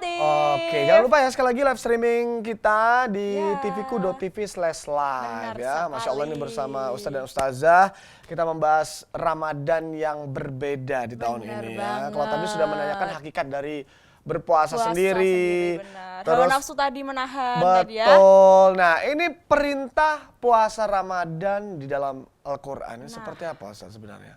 Kreatif. Oke, jangan lupa ya sekali lagi live streaming kita di tvku.tv/live ya. Masya Allah ini bersama Ustadz dan Ustazah kita membahas Ramadan yang berbeda di tahun ini ya. Kalau tadi sudah menanyakan hakikat dari berpuasa sendiri. Terus nafsu tadi menahan tadi ya. Betul. Nah, ini perintah puasa Ramadan di dalam Al-Qur'an seperti apa Ustaz sebenarnya?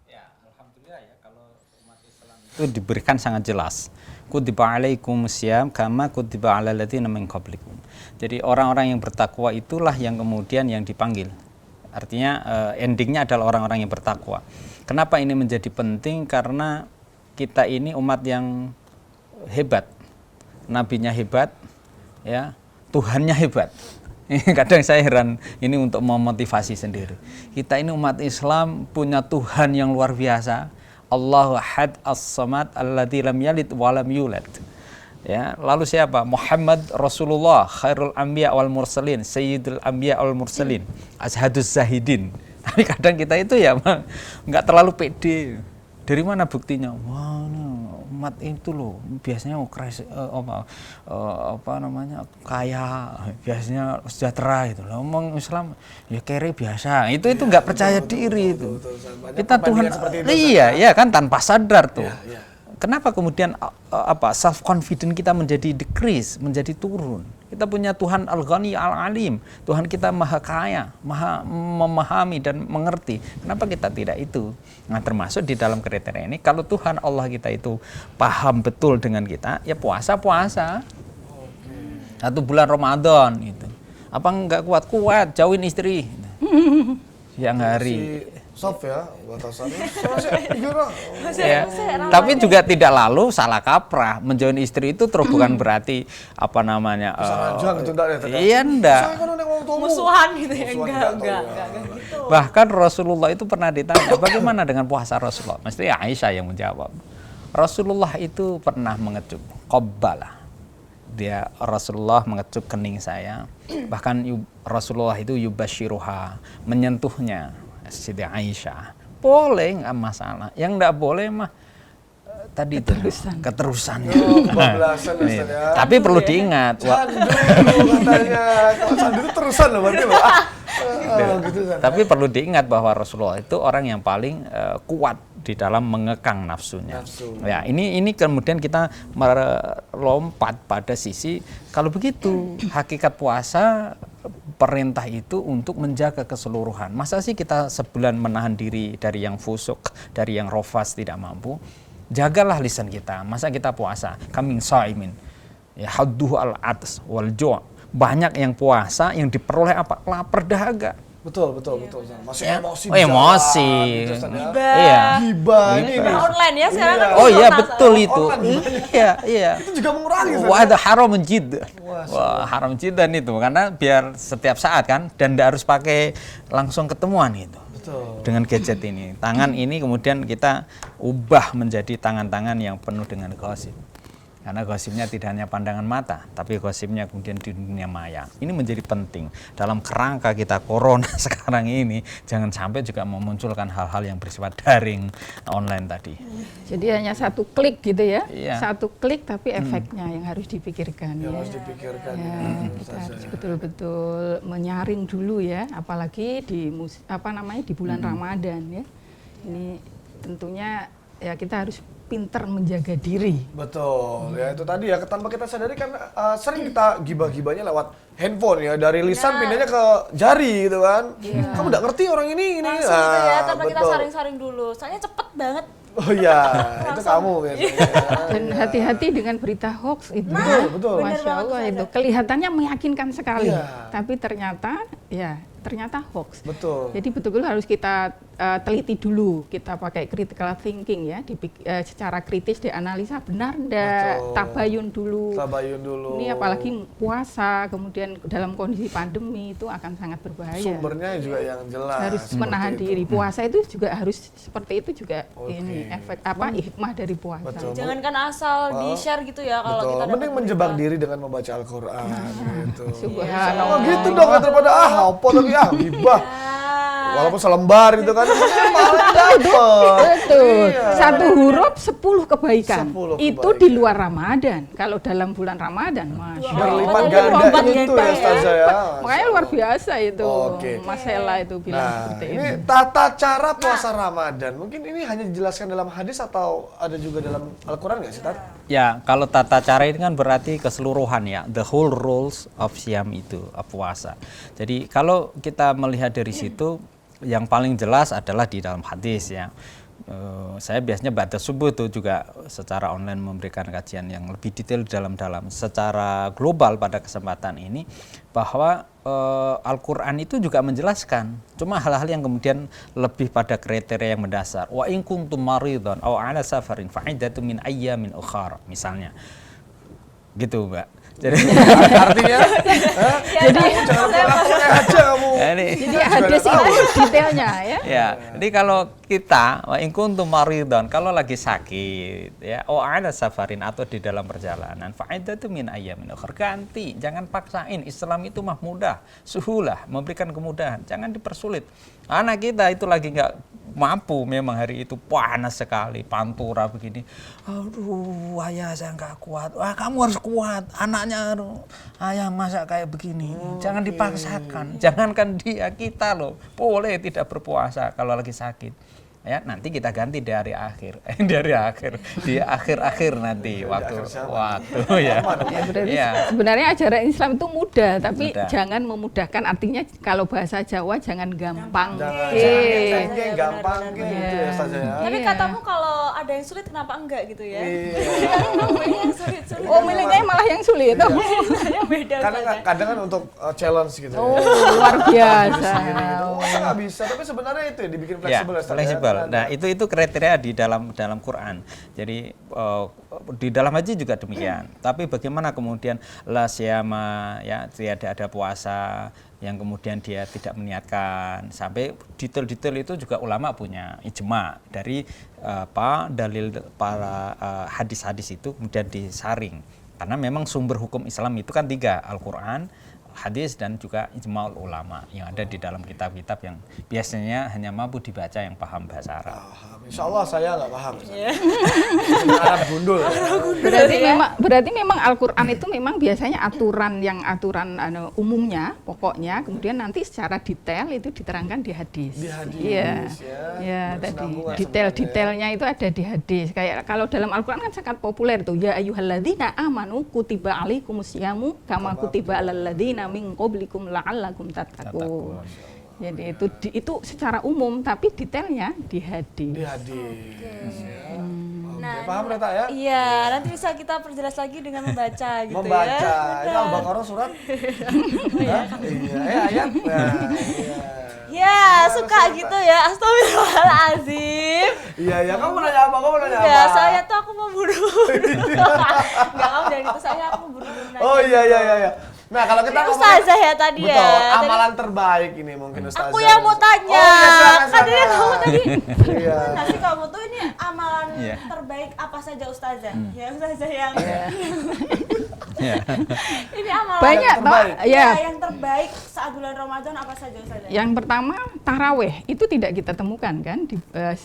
Ya, alhamdulillah ya kalau umat Islam itu diberikan sangat jelas. Kutiba alaikumusiyam kama kutiba alal ladzina min qablikum. Jadi orang-orang yang bertakwa itulah yang kemudian yang dipanggil. Artinya endingnya adalah orang-orang yang bertakwa. Kenapa ini menjadi penting? Karena kita ini umat yang hebat, nabinya hebat, ya Tuhannya hebat. Kadang saya heran ini untuk memotivasi sendiri. Kita ini umat Islam punya Tuhan yang luar biasa. Allahu Ahad As-Samad Alladzi lam yalid wa lam yulad. Ya, lalu siapa? Muhammad Rasulullah, khairul anbiya wal mursalin, sayyidul anbiya wal mursalin, azhadus zahidin. Tapi kadang kita itu ya nggak terlalu pede. Dari mana buktinya? Wah, umat itu loh biasanya kaya, biasanya sejahtera itu. Lah ngomong Islam ya kere biasa. Itu nggak percaya diri itu. Kita Tuhan iya kan tanpa sadar tuh. Kenapa kemudian self confidence kita menjadi decrease, menjadi turun? Kita punya Tuhan Al-Ghani Al-Alim. Tuhan kita maha kaya, maha memahami dan mengerti. Kenapa kita tidak itu? Nah, termasuk di dalam kriteria ini, kalau Tuhan Allah kita itu paham betul dengan kita, ya puasa. Satu bulan Ramadan itu. Apa enggak kuat, jauhin istri. Siang hari. Soft ya batasannya. Ya. Tapi juga tidak lalu salah kaprah. Menjauhin istri itu terus bukan berarti iya enggak. Musuhan gitu ya. Enggak gitu. Bahkan Rasulullah itu pernah ditanya, bagaimana dengan puasa Rasulullah? Mesti Aisyah yang menjawab. Rasulullah itu pernah mengecup qabbalah. Rasulullah mengecup kening saya. Bahkan Rasulullah itu yubashiruha, menyentuhnya Siti Aisyah. Boleh, nggak masalah. Yang nggak boleh mah tadi keterusan. Tapi perlu diingat. Sandu itu terusan loh berarti loh. Tapi perlu diingat bahwa Rasulullah itu orang yang paling kuat di dalam mengekang nafsunya. Ya, ini kemudian kita melompat pada sisi kalau begitu hakikat puasa perintah itu untuk menjaga keseluruhan. Masa sih kita sebulan menahan diri dari yang fusuk, dari yang rofas tidak mampu? Jagalah lisan kita. Masa kita puasa? Kami shaimin. Ya hadduhu al-atas wal ju'. Banyak yang puasa yang diperoleh apa? Lapar dahaga. Betul. Masih emosi. Emosi. Gibah. Online ya sekarang kan. Oh iya betul itu. Iya. Itu juga mengurangi. Wah, ada haram jid. Wah, haram jiddan itu karena biar setiap saat kan dan tidak harus pakai langsung ketemuan itu. Betul. Dengan gadget ini. Tangan ini kemudian kita ubah menjadi tangan-tangan yang penuh dengan gosip. Karena gosipnya tidak hanya pandangan mata, tapi gosipnya kemudian di dunia maya. Ini menjadi penting. Dalam kerangka kita corona sekarang ini, jangan sampai juga memunculkan hal-hal yang bersifat daring online tadi. Jadi hanya satu klik gitu ya. Iya. Satu klik tapi efeknya yang harus dipikirkan. Harus dipikirkan. Kita harus betul-betul menyaring dulu ya, apalagi di bulan Ramadan ya. Ini tentunya ya kita harus pinter menjaga diri. Betul, ya itu tadi ya tanpa kita sadari kan sering kita gibah-gibahnya lewat handphone ya, dari lisan pindahnya ke jari gitu kan. Kamu nggak ngerti orang ini. Langsung gitu ya, tanpa kita saring-saring dulu. Soalnya cepet banget. Oh iya, itu kamu biasanya. Dan hati-hati dengan berita hoax itu. Betul. Masya Allah itu kelihatannya meyakinkan sekali, tapi ternyata hoax. Betul. Jadi betul-betul harus kita teliti dulu, kita pakai critical thinking ya, secara kritis dianalisa benar enggak, tabayun dulu. Ini apalagi puasa, kemudian dalam kondisi pandemi itu akan sangat berbahaya. Sumbernya juga yang jelas. Harus menahan diri. Puasa itu juga harus seperti itu juga ini efek hikmah dari puasa. Betul. Jangankan asal di-share gitu ya kalau kita mending menjebak diri dengan membaca Al-Qur'an gitu. Subhanallah. Oh gitu dong daripada apa lagi gibah. Walaupun selembar gitu kan, malah dapat. Betul. Iya. Satu huruf 10 kebaikan. 10 Itu di luar Ramadan. Kalau dalam bulan Ramadan, Masya Allah. Berlipat Berlipat ganda itu ganda ya ya. Ustazah ya. Makanya luar biasa itu. Oke. Mas Ella itu bilang Nah, seperti ini itu. tata cara puasa Ramadan. Mungkin ini hanya dijelaskan dalam hadis atau ada juga dalam Al-Quran nggak sih, Tat? Ya, kalau tata cara ini kan berarti keseluruhan ya, the whole rules of Siam itu, puasa. Jadi kalau kita melihat dari situ, yang paling jelas adalah di dalam hadis ya. Saya biasanya ba'da subuh itu juga secara online memberikan kajian yang lebih detail dalam-dalam. Secara global pada kesempatan ini, bahwa Al-Quran itu juga menjelaskan, cuma hal-hal yang kemudian lebih pada kriteria yang mendasar. Wa in kuntum maridhan aw ala safarin fa'iddatun min ayyamin ukhar, misalnya. Gitu, Mbak. Jadi Artinya, Jadi jangan pakai aja kamu. Jadi hadis itu detailnya ya. Ya, jadi kalau kita wa in kuntum maridhan, kalau lagi sakit ya, ada safarin atau di dalam perjalanan, fa'iddatun min ayyamin ukhar, ganti, jangan paksain. Islam itu mah mudah, suhulah, memberikan kemudahan, jangan dipersulit. Anak kita itu lagi nggak mampu, memang hari itu panas sekali, pantura begini. Aduh, ayah saya nggak kuat. Wah, kamu harus kuat. Anaknya, ayah masak kayak begini. Jangan dipaksakan. Jangankan dia, kita loh boleh tidak berpuasa kalau lagi sakit. Ya, nanti kita ganti di hari akhir. Di akhir-akhir nanti waktu ya. Ya, berarti Ya. sebenarnya ajaran Islam itu mudah, tapi Mudah. jangan memudahkan. Artinya kalau bahasa Jawa jangan gampang. Jangan gampang gitu ya, Ustazah ya. Tapi Iya. katamu kalau ada yang sulit kenapa enggak gitu ya? Iya. Yang sulit-sulit. Oh, miliknya malah yang sulit. Yang beda. Karena Ustazah. kadang kan untuk challenge gitu. Oh, ya. luar biasa. Masa nggak bisa? Tapi sebenarnya itu ya, dibikin Ya, fleksibel ya, Ustazah ya. fleksibel. Nah, itu kriteria di dalam Quran. Jadi di dalam haji juga demikian. Tapi bagaimana kemudian la siyama, ya, tiada ada puasa yang kemudian dia tidak meniatkan, sampai detail-detail itu juga ulama punya ijma dari dalil para hadis-hadis itu kemudian disaring. Karena memang sumber hukum Islam itu kan 3, Al-Quran, hadis, dan juga ijma ulama yang ada di dalam kitab-kitab yang biasanya hanya mampu dibaca yang paham bahasa Arab. Insya Allah saya nggak paham. Iya. Arab gundul. Berarti memang Al-Quran itu memang biasanya aturan umumnya, pokoknya, kemudian nanti secara detail itu diterangkan di hadis. Di hadis, Iya, ya. ya tadi Berkesinambungan detail-detailnya itu ada di hadis. Kayak kalau dalam Al-Quran kan sangat populer tuh, ya ayyuhalladzina amanu kutiba alaikumusyamu kama kutiba alal ladzina min qablikum la'allakum tattaqun. Jadi itu secara umum, tapi detailnya di hadis. Di hadis. Ya. Nah, Oke, paham Reta ya? Iya, nanti bisa kita perjelas lagi dengan membaca gitu Membaca. ya. Itu Al-Baqarah surat? Hah? Iya, ayat. Nah, iya. Ya, suka gitu ya. Astagfirullahaladzim. Iya, ya. Kamu nanya apa? Enggak, saya tuh aku mau buru-buru. Enggak, kamu jangan gitu. Saya aku buru-buru nanya. Oh iya. Nah, kalau kita Ini Ustazah ya tadi ya. betul, Tadi amalan terbaik ini mungkin Ustazah. aku yang mau tanya. Oh, iya, silakan, Kan ini silakan. kamu tadi. Iya. Gimana sih kamu tuh ini amalan Iya. terbaik apa saja Ustazah? Ya Ustazah yang Ya. ini amalan Banyak Yang toh, terbaik. ya. yang terbaik saat bulan Ramadan apa saja Ustazah? Yang pertama taraweh itu tidak kita temukan kan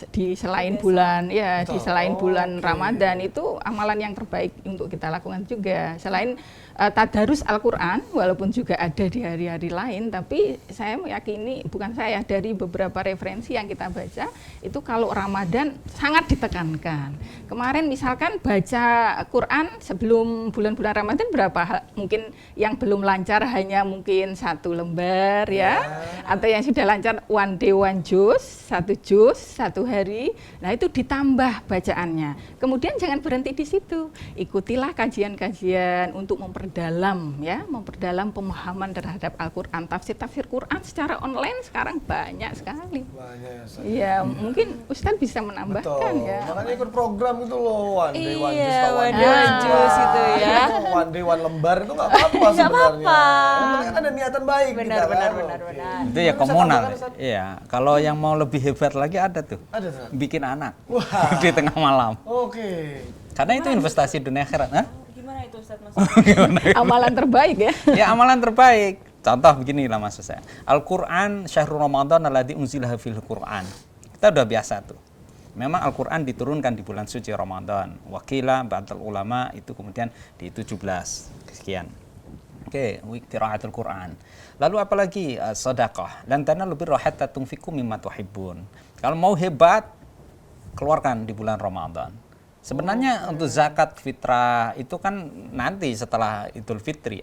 di selain bulan ya di Betul. selain bulan Oke. Ramadan, itu amalan yang terbaik untuk kita lakukan juga. Selain tadarus Al-Quran, walaupun juga ada di hari-hari lain, tapi saya meyakini, bukan saya, dari beberapa referensi yang kita baca, itu kalau Ramadan sangat ditekankan. Kemarin misalkan baca Quran sebelum bulan-bulan Ramadan berapa? Mungkin yang belum lancar hanya mungkin 1 lembar ya, atau yang sudah lancar one day one juz, 1 juz 1 hari. Nah, itu ditambah bacaannya. Kemudian jangan berhenti di situ. Ikutilah kajian-kajian untuk memperdalam pemahaman terhadap Al-Quran. Tafsir Quran secara online sekarang banyak sekali. Banyak ya, Ustazah. Iya, mungkin Ustaz bisa menambahkan Betul. ya. Makanya ikut program itu loh, one day one Iya, juice, atau one day one juice itu ya. One day one lembar itu nggak apa-apa Nggak sebenarnya. apa-apa. Yang penting kan ada niatan baik Benar, kita benar, kan. benar, Oke. benar. Itu ya Bisa komunal. tambahkan, Ustaz? Iya, kalau yang mau lebih hebat lagi ada tuh. Ada, Ustaz? Bikin anak. Wah. Di tengah malam. Oke. Karena itu investasi dunia akhirat. Hah? Gimana itu Ustaz maksudnya? Amalan terbaik ya. Ya amalan terbaik. Contoh beginilah maksud saya. Al-Quran syahrul Ramadan alladzi unzila fil Quran. Kita udah biasa tuh. Memang Al-Quran diturunkan di bulan suci Ramadan. Wakila ba'dal ulama itu kemudian di 17 sekian. Oke, qiraatul Quran. Lalu apalagi sedekah. Lan tanalu birra hatta tunfiqu mimma tuhibbun. Kalau mau hebat, keluarkan di bulan Ramadan. Sebenarnya untuk zakat fitrah itu kan nanti setelah Idul Fitri,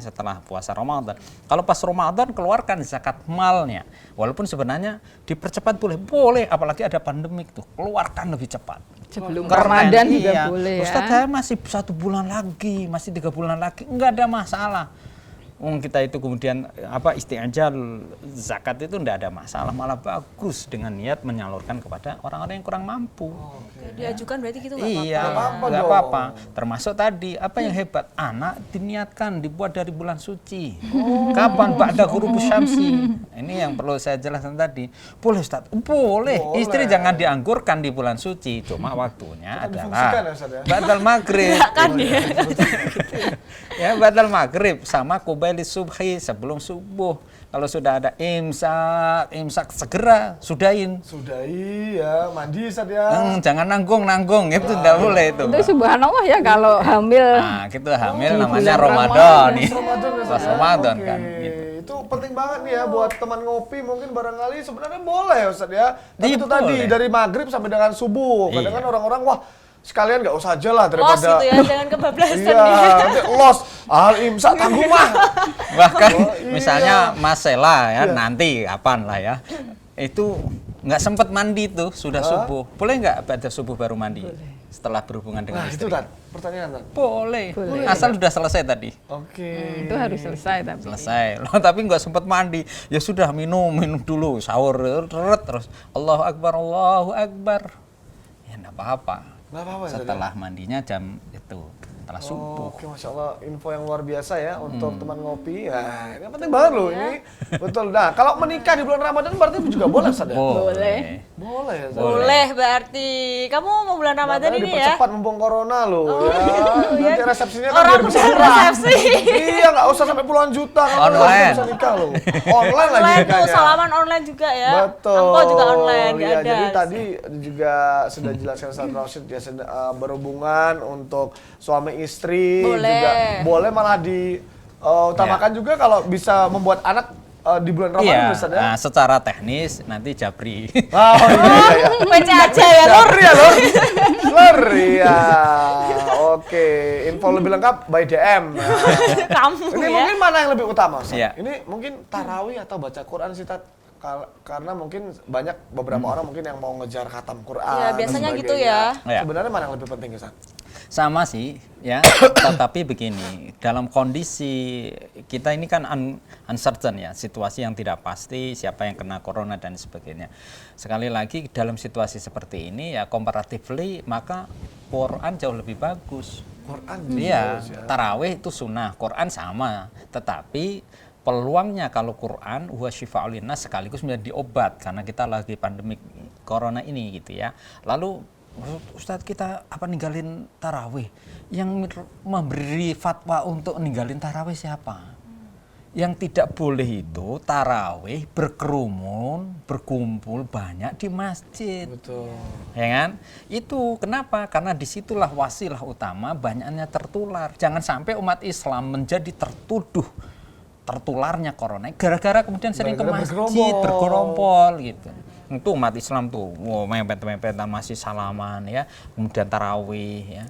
setelah puasa Ramadan. Kalau pas Ramadan keluarkan zakat malnya. Walaupun sebenarnya dipercepat boleh, apalagi ada pandemik tuh, keluarkan lebih cepat. Sebelum Ramadan juga iya. boleh ya. Ustaz, saya masih 1 bulan lagi, masih 3 bulan lagi, enggak ada masalah. Kita itu kemudian isti'jal zakat itu enggak ada masalah, malah bagus dengan niat menyalurkan kepada orang-orang yang kurang mampu. Diajukan berarti gitu nggak iya, apa-apa. nggak apa-apa. Termasuk tadi apa yang hebat, anak diniatkan dibuat dari bulan suci. Kapan ba'da ghurubus syamsi? Ini yang perlu saya jelaskan tadi. Boleh Ustaz? Boleh. Istri jangan dianggurkan di bulan suci, cuma waktunya adalah ba'dal maghrib. Kan ya. Ya, ba'dal maghrib sama qubaili subhi, sebelum subuh. Kalau sudah ada imsak segera sudahin. Sudahi ya, mandi Ustaz ya. Jangan nanggung itu tidak boleh itu. Itu subhanallah ya kalau hamil. Nah, kita hamil di namanya bulan Ramadan nih. Pas Ramadan Oke. kan. Gitu. Itu penting banget nih ya buat teman ngopi, mungkin barangkali sebenarnya boleh ya Ustaz ya. Tapi Iya, itu tadi boleh. dari maghrib sampai dengan subuh. Kadang kan orang-orang wah sekalian nggak usah aja lah Los daripada gitu ya, jangan kebablasan iya, nih. nanti los al imsak tanggung mah. Bahkan iya. misalnya Mas Sela ya, nanti kapan lah ya. Itu nggak sempat mandi tuh, sudah subuh. Boleh nggak pada subuh baru mandi? Setelah berhubungan dengan Nah, istri. itu Tan, pertanyaan Tan. Boleh. Boleh. Asal sudah selesai tadi. Oke. Itu harus selesai tapi. Selesai. Loh, tapi nggak sempat mandi. Ya sudah minum dulu, sahur terus Allahu Akbar. Ya enggak apa-apa. Nggak apa-apa ya, Setelah mandinya jam itu, setelah subuh. Oke, Masya Allah, info yang luar biasa ya untuk teman ngopi. Ya, ini penting banget loh ini. Betul. Nah, kalau menikah di bulan Ramadan berarti juga boleh Ustaz ya? Boleh. Boleh ya Ustaz. Boleh berarti. Kamu mau bulan Ramadan Makanya ini ya? dipercepat mumpung corona loh ya. Nanti resepsinya kan Orang biar bisa udah murah. resepsi. Iya, nggak usah sampai puluhan juta. Kalau Online. bisa nikah loh. Online lagi Online tuh, nikahnya. salaman online juga ya. Betul. Angko juga online, nggak Ya, ada. jadi tadi juga sudah jelaskan Ustaz Rashid ya berhubungan untuk suami istri Boleh. juga boleh malah utamakan juga kalau bisa membuat anak di bulan Ramadan Iya, Ustaz ya. nah, secara teknis nanti Jabri. Oh iya. PC aja ya, Lur. Lur ya, Lur. Lur ya. Oke, info lebih lengkap by DM. Nah, Kamu ini ya. mungkin mana yang lebih utama, Ustaz? Iya. Ini mungkin tarawih atau baca Quran sih, Tat? Karena mungkin banyak beberapa orang mungkin yang mau ngejar khatam Quran. Iya, dan biasanya sebagainya. gitu ya. Iya. Sebenarnya mana yang lebih penting, Ustaz? Sama sih, ya. Tetapi begini, dalam kondisi kita ini kan uncertain ya, situasi yang tidak pasti, siapa yang kena corona dan sebagainya. Sekali lagi dalam situasi seperti ini ya comparatively maka Quran jauh lebih bagus. Quran Iya, bagus ya. tarawih itu sunnah, Quran sama, tetapi peluangnya kalau Quran huwa syifa'ul linnas sekaligus menjadi obat karena kita lagi pandemik corona ini gitu ya. Lalu Ustadz kita ninggalin tarawih? Yang memberi fatwa untuk ninggalin tarawih siapa? Yang tidak boleh itu tarawih berkerumun, berkumpul banyak di masjid. Betul. Ya kan? Itu kenapa? Karena disitulah wasilah utama banyaknya tertular. Jangan sampai umat Islam menjadi tertularnya corona gara-gara kemudian sering ke Gara-gara masjid bergerombol gitu. Itu umat Islam tuh mepet-mepetan masih salaman ya, kemudian tarawih ya.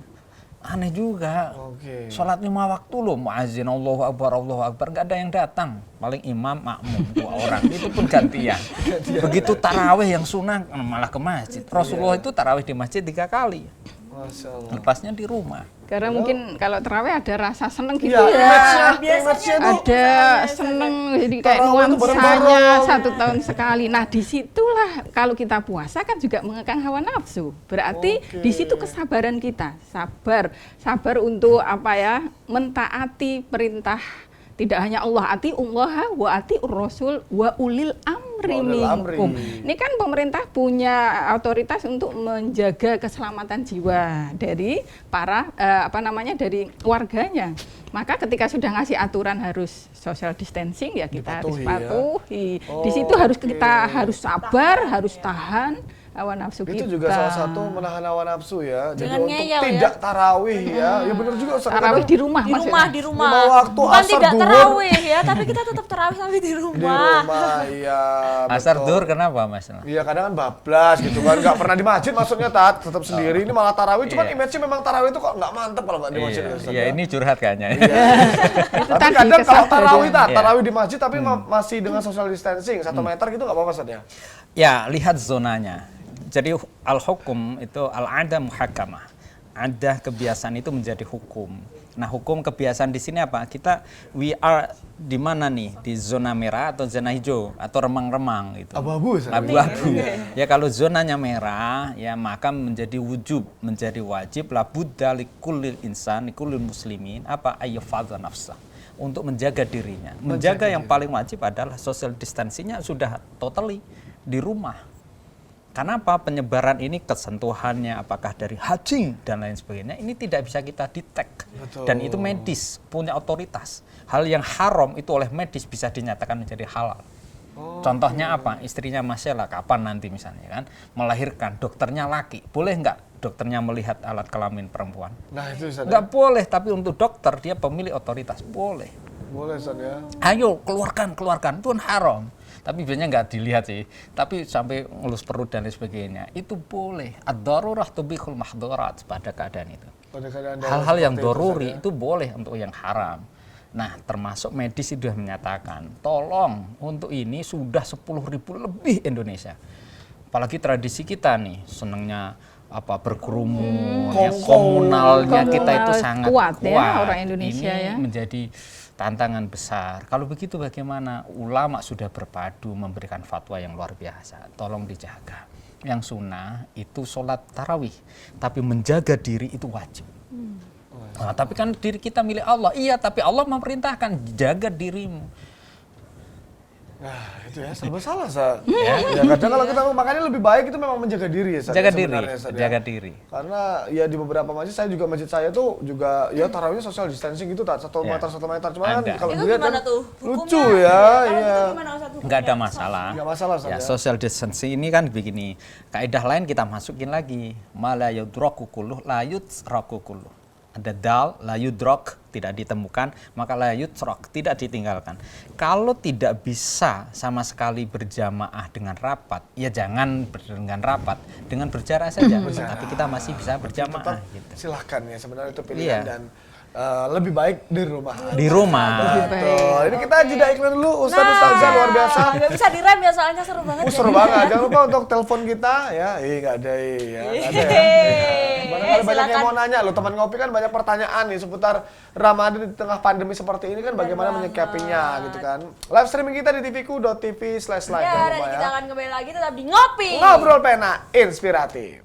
Aneh juga. Oke. Sholat 5 waktu loh, muazzin Allahu Akbar, nggak ada yang datang. Paling imam, makmum 2 orang, itu pun gantian. Begitu tarawih yang sunnah malah ke masjid. Rasulullah itu tarawih di masjid 3 kali. Masya Allah. Lepasnya di rumah. Karena mungkin kalau terawih ada rasa seneng gitu Iya, ya. image-nya tuh Ada seneng, jadi kayak Tarawih tuh nuansanya bareng-bareng. 1 tahun sekali. Nah disitulah kalau kita puasa kan juga mengekang hawa nafsu. Berarti Oke. di situ kesabaran kita, sabar untuk mentaati perintah. Tidak hanya Allah wa ati Rasul wa ulil amri Wa ulil amri. minkum. Ini kan pemerintah punya otoritas untuk menjaga keselamatan jiwa dari para dari warganya. Maka ketika sudah ngasih aturan harus social distancing ya kita harus Dipatuhi, patuhi. Oh, Di situ harus kita oke. harus sabar, harus tahan hawa nafsu kita. Itu juga salah satu menahan hawa nafsu ya. Jadi Jangan untuk ngeyel ya. tidak tarawih ya. Ya benar juga Ustaz. Tarawih di rumah Di maksudnya. rumah, di rumah. Lima waktu, Bukan asar, tidak duhur. terawih ya, tapi kita tetap terawih sampai di Di rumah. rumah, iya. Asar betul. duhur kenapa Mas? Iya kadang kan bablas gitu kan, nggak pernah di masjid maksudnya tetap sendiri, ini malah tarawih, cuman Iya. image-nya memang tarawih itu kok nggak mantep kalau nggak di masjid ya, Ustaz, Iya, ya. ini curhat kayaknya. Itu Tapi tadi kadang kalau kesadaran. tarawih Iya. tarawih di masjid tapi masih dengan social distancing 1 meter gitu nggak apa-apa Ustaz ya? Ya, lihat zonanya. Jadi al-hukum itu al-ada muhakamah. Ada kebiasaan itu menjadi hukum. Nah, hukum kebiasaan di sini apa? We are di mana nih? Di zona merah atau zona hijau atau remang-remang gitu. Abu-abu, Ustaz. Abu-abu. Ya kalau zonanya merah ya maka menjadi wajib la budda likulil insan, likulil muslimin apa ayyafadha nafsah untuk menjaga dirinya. Menjaga yang paling wajib adalah social distancing-nya sudah totally di rumah. Kenapa penyebaran ini kesentuhannya apakah dari hajing dan lain sebagainya ini tidak bisa kita detect. Betul. Dan itu medis punya otoritas. Hal yang haram itu oleh medis bisa dinyatakan menjadi halal. Contohnya apa? Istrinya Mas Sheila kapan nanti misalnya kan melahirkan, dokternya laki, boleh nggak dokternya melihat alat kelamin perempuan? Nah itu Ustaz. Nggak boleh, tapi untuk dokter dia pemilik otoritas, boleh. Boleh Ustaz ya. Ayo keluarkan, itu kan haram. Tapi biasanya nggak dilihat sih. Tapi sampai ngelus perut dan lain sebagainya itu boleh. Ad-darurah tubihul mahdurat pada keadaan itu. Pada keadaan darurat Hal-hal yang seperti itu, doruri Ustaz, ya. itu boleh untuk yang haram. Nah, termasuk medis sudah menyatakan, tolong untuk ini sudah 10.000 lebih Indonesia. Apalagi tradisi kita nih, senangnya berkerumun, ya, komunalnya kita itu Komunal sangat kuat kuat. ya, orang Indonesia ini ya. menjadi tantangan besar. Kalau begitu bagaimana? Ulama sudah berpadu memberikan fatwa yang luar biasa. Tolong dijaga. Yang sunnah itu sholat tarawih, tapi menjaga diri itu wajib. Nah, tapi kan diri kita milik Allah. Iya, tapi Allah memerintahkan jaga dirimu. Nah itu ya serba salah Ustaz. Ya kadang kalau kita makanya lebih baik itu memang menjaga diri ya Ustaz. Jaga ya, diri, sebenarnya, Ustaz, ya. jaga diri. Karena ya di beberapa masjid saya tuh juga ya tarawihnya social distancing gitu tak 1 Ya. meter 1 meter cuman kan Ada. kalau Itu dilihat gimana kan tuh? lucu Hukumnya? ya, Kalau iya. gitu gimana, Ustaz, hukumnya? Nggak ada masalah. Nggak masalah Ustaz, Ya, ya. social distancing ini kan begini. Kaidah lain kita masukin lagi. Ma la yudraku kulluh la yutraku kulluh. Ada dal, la yudrak, tidak ditemukan, maka la yutrak, tidak ditinggalkan. Kalau tidak bisa sama sekali berjamaah dengan rapat, ya jangan dengan rapat, dengan berjarak saja. Tapi kita masih bisa berjamaah. Tetap Gitu. silahkan ya sebenarnya itu pilihan Iya. dan lebih baik di rumah. Di rumah. Betul. Ini kita jeda iklan dulu Ustazah luar biasa. Nggak bisa direm ya soalnya seru banget. Seru banget. Jangan lupa untuk telepon kita ya. Nggak ada ya. Nggak ada ya. Barangkali banyak yang mau nanya loh, teman ngopi kan banyak pertanyaan nih seputar Ramadan di tengah pandemi seperti ini kan bagaimana menyikapinya gitu kan. Live streaming kita di tvku.tv/live. Ya, dan kita akan kembali lagi tetap di Ngopi. Ngobrol pena inspiratif.